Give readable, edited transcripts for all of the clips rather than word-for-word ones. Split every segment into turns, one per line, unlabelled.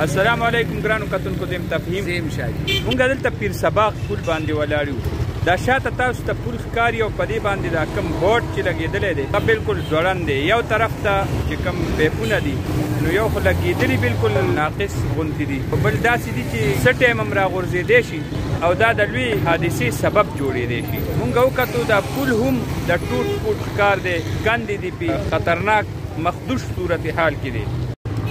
السلام علیکم ګرانو کتونکو د تفهیم
زم شاهي
مونږ دلته پیر سباق پل باندې ولاړ یو دا شاته تاسو ته پل ښکاري او په دې باندې دا کم بوټ چې لګېدلی دی دا بالکل ځوړند دی یو طرف ته چې کم پیپونه دي نو یو خو لګېدلي بالکل ناقص غوندې دي بل داسې دي چې څه ټایم هم راغورځېدی شي او دا د لوی حادثې سبب جوړېدی شي مونږ وکتو دا پل هم د ټوټ پوټ ښکار دی ګندې دي پې خطرناک مخدوش صورتحال کې دی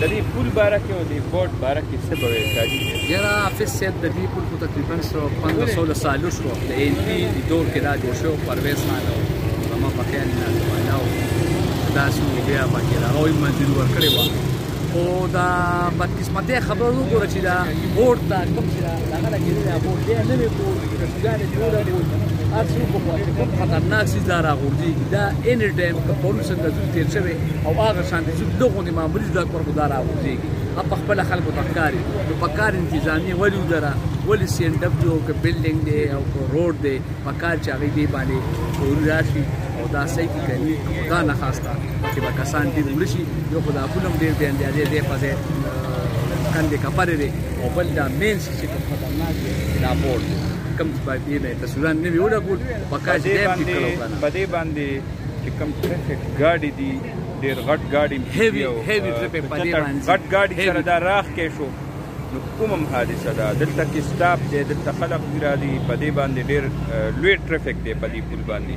د دې پل باره کې او د بوټ باره کې څه به وایې شاهي
یاره حافظ صاحب د دې پل خو تقریبا 1500 سالو شو د این پي د دور کې دا جوړ شو پرویز خان او زما په خیال نه او داسې بیا باندې هغوی منظور ورکړې وه خو دا بدقسمتۍ خبره وګوره چې دا بوټ دا کوم چې هغه لګېدلی دا بوټ دی نوی بوټ رسوګانې جوړه بوټ هر څوک وخواه چې کوم خطرناک څیز دا راغورځېږي دا اني ټایم که پرون څنګه زود تېر شوی او هغه شانتې زود نه غوندې معمولي زده کړ خو دا راغورځېږي هغه پخپله خلکو ته ښکاري نو په کار انتظامي ولې ودره ولې سی این ډبلیو که بلډینګ دی او که روډ دی په کار چې هغوی دې باندې چوري راشي او دا صحیح کړي کوي خدا نه خواسته پکې به کسان ډېر مړه شي یو خو دا پل هم ډېر د اندازې ځای په ځای کندې کپرې دی او بل دا مین چې کوم خطرناک دی دا بوټ دی کم دې نه تصویران نه وي ولګول په کار چې ډېر ټیک کړو
په دې باندې چې کوم ټریفک ګاډي دي ډېر غټ ګاډي
هیوي ټریفک په دې باندې
غټ ګاډي سره دا راخ کې شو نو کوم هم حادثه ده دلته کې سټاپ دی دلته خلک راځي په دې باندې ډېر لوی ټریفک دی په دې پل باندې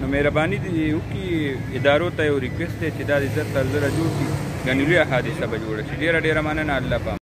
نو مهرباني دې وکړي ادارو ته یو ریکویسټ دی چې دا د زر تر زره جوړ کړي ګڼې لویه حادثه به جوړه شي ډېره مننه الله پام